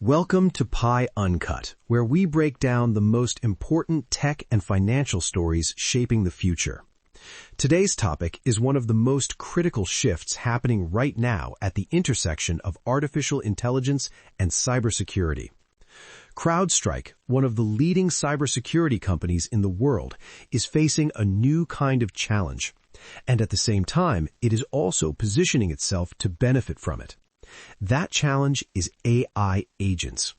Welcome to PyUncut, where we break down the most important tech and financial stories shaping the future. Today's topic is one of the most critical shifts happening right now at the intersection of artificial intelligence and cybersecurity. CrowdStrike, one of the leading cybersecurity companies in the world, is facing a new kind of challenge, and at the same time, it is also positioning itself to benefit from it. That challenge is AI agents.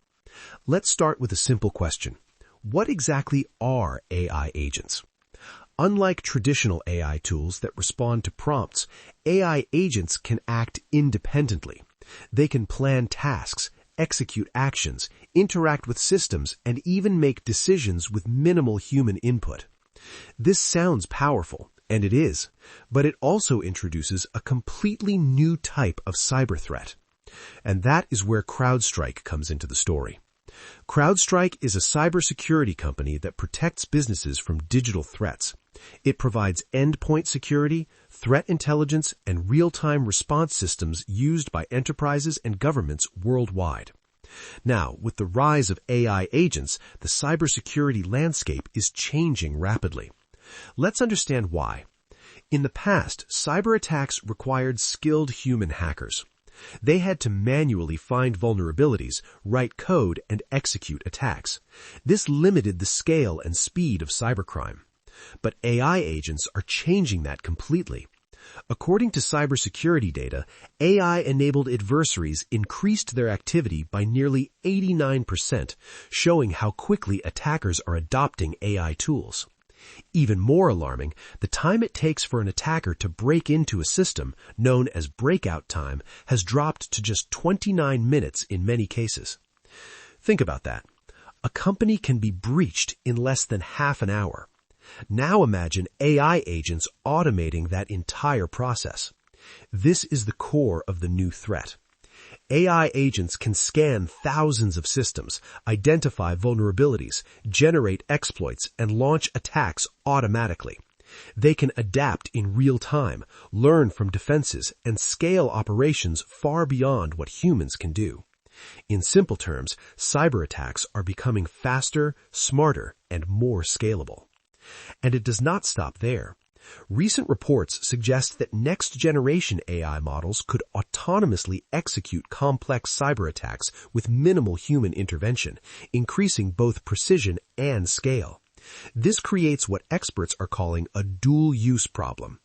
Let's start with a simple question. What exactly are AI agents? Unlike traditional AI tools that respond to prompts, AI agents can act independently. They can plan tasks, execute actions, interact with systems, and even make decisions with minimal human input. This sounds powerful, and it is, but it also introduces a completely new type of cyber threat. And that is where CrowdStrike comes into the story. CrowdStrike is a cybersecurity company that protects businesses from digital threats. It provides endpoint security, threat intelligence, and real-time response systems used by enterprises and governments worldwide. Now, with the rise of AI agents, the cybersecurity landscape is changing rapidly. Let's understand why. In the past, cyber attacks required skilled human hackers. They had to manually find vulnerabilities, write code, and execute attacks. This limited the scale and speed of cybercrime. But AI agents are changing that completely. According to cybersecurity data, AI-enabled adversaries increased their activity by nearly 89%, showing how quickly attackers are adopting AI tools. Even more alarming, the time it takes for an attacker to break into a system, known as breakout time, has dropped to just 29 minutes in many cases. Think about that. A company can be breached in less than half an hour. Now imagine AI agents automating that entire process. This is the core of the new threat. AI agents can scan thousands of systems, identify vulnerabilities, generate exploits, and launch attacks automatically. They can adapt in real time, learn from defenses, and scale operations far beyond what humans can do. In simple terms, cyber attacks are becoming faster, smarter, and more scalable. And it does not stop there. Recent reports suggest that next-generation AI models could autonomously execute complex cyber attacks with minimal human intervention, increasing both precision and scale. This creates what experts are calling a dual-use problem.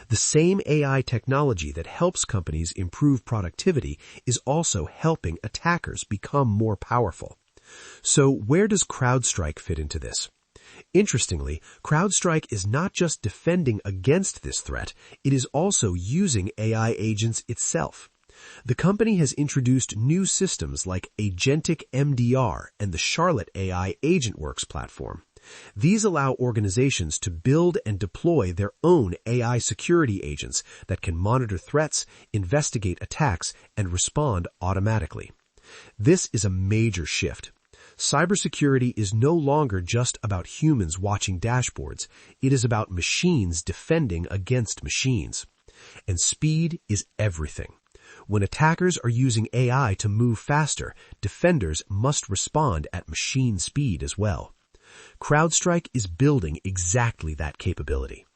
The same AI technology that helps companies improve productivity is also helping attackers become more powerful. So where does CrowdStrike fit into this? Interestingly, CrowdStrike is not just defending against this threat, it is also using AI agents itself. The company has introduced new systems like Agentic MDR and the Charlotte AI AgentWorks platform. These allow organizations to build and deploy their own AI security agents that can monitor threats, investigate attacks, and respond automatically. This is a major shift. Cybersecurity is no longer just about humans watching dashboards. It is about machines defending against machines. And speed is everything. When attackers are using AI to move faster, defenders must respond at machine speed as well. CrowdStrike is building exactly that capability.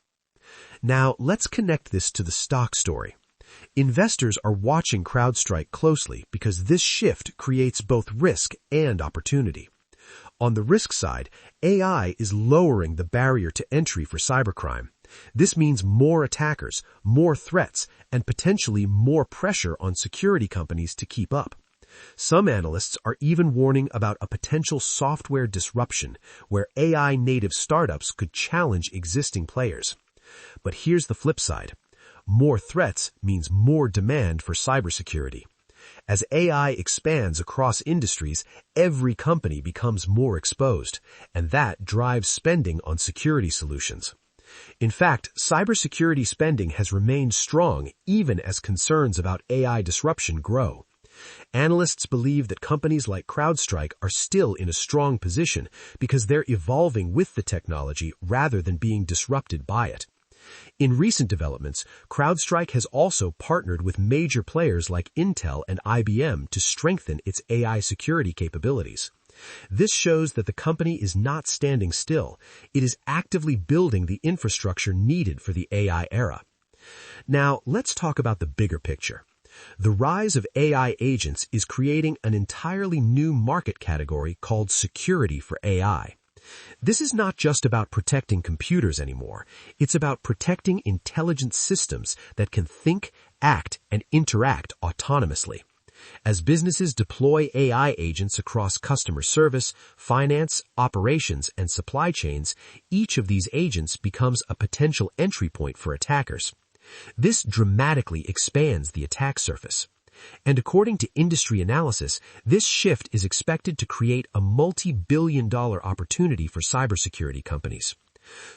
Now, let's connect this to the stock story. Investors are watching CrowdStrike closely because this shift creates both risk and opportunity. On the risk side, AI is lowering the barrier to entry for cybercrime. This means more attackers, more threats, and potentially more pressure on security companies to keep up. Some analysts are even warning about a potential software disruption where AI-native startups could challenge existing players. But here's the flip side. More threats means more demand for cybersecurity. As AI expands across industries, every company becomes more exposed, and that drives spending on security solutions. In fact, cybersecurity spending has remained strong even as concerns about AI disruption grow. Analysts believe that companies like CrowdStrike are still in a strong position because they're evolving with the technology rather than being disrupted by it. In recent developments, CrowdStrike has also partnered with major players like Intel and IBM to strengthen its AI security capabilities. This shows that the company is not standing still. It is actively building the infrastructure needed for the AI era. Now, let's talk about the bigger picture. The rise of AI agents is creating an entirely new market category called security for AI. This is not just about protecting computers anymore. It's about protecting intelligent systems that can think, act, and interact autonomously. As businesses deploy AI agents across customer service, finance, operations, and supply chains, each of these agents becomes a potential entry point for attackers. This dramatically expands the attack surface. And according to industry analysis, this shift is expected to create a multi-billion-dollar opportunity for cybersecurity companies.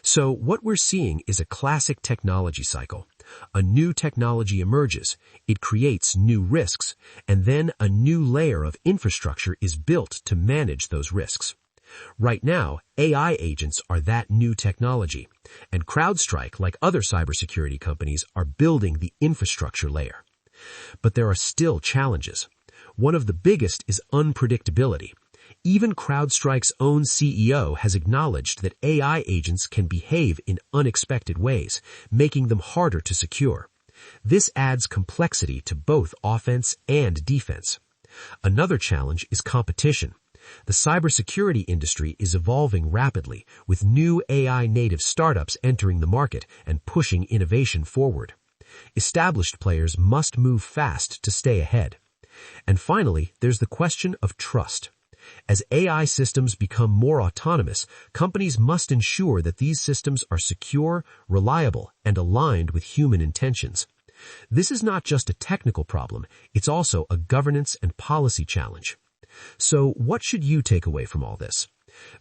So what we're seeing is a classic technology cycle. A new technology emerges, it creates new risks, and then a new layer of infrastructure is built to manage those risks. Right now, AI agents are that new technology, and CrowdStrike, like other cybersecurity companies, are building the infrastructure layer. But there are still challenges. One of the biggest is unpredictability. Even CrowdStrike's own CEO has acknowledged that AI agents can behave in unexpected ways, making them harder to secure. This adds complexity to both offense and defense. Another challenge is competition. The cybersecurity industry is evolving rapidly, with new AI-native startups entering the market and pushing innovation forward. Established players must move fast to stay ahead. And finally, there's the question of trust. As AI systems become more autonomous, companies must ensure that these systems are secure, reliable, and aligned with human intentions. This is not just a technical problem, it's also a governance and policy challenge. So what should you take away from all this?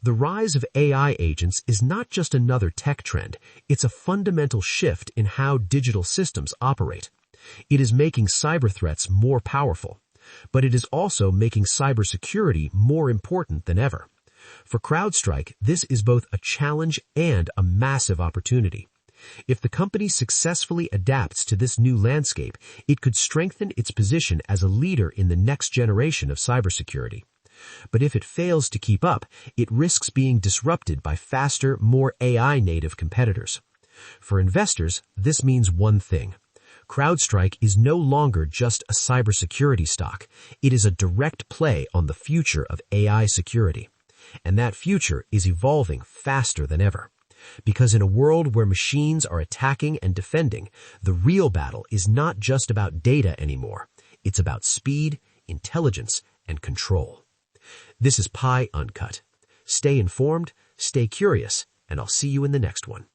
The rise of AI agents is not just another tech trend, it's a fundamental shift in how digital systems operate. It is making cyber threats more powerful, but it is also making cybersecurity more important than ever. For CrowdStrike, this is both a challenge and a massive opportunity. If the company successfully adapts to this new landscape, it could strengthen its position as a leader in the next generation of cybersecurity. But if it fails to keep up, it risks being disrupted by faster, more AI-native competitors. For investors, this means one thing. CrowdStrike is no longer just a cybersecurity stock. It is a direct play on the future of AI security. And that future is evolving faster than ever. Because in a world where machines are attacking and defending, the real battle is not just about data anymore. It's about speed, intelligence, and control. This is PyUncut. Stay informed, stay curious, and I'll see you in the next one.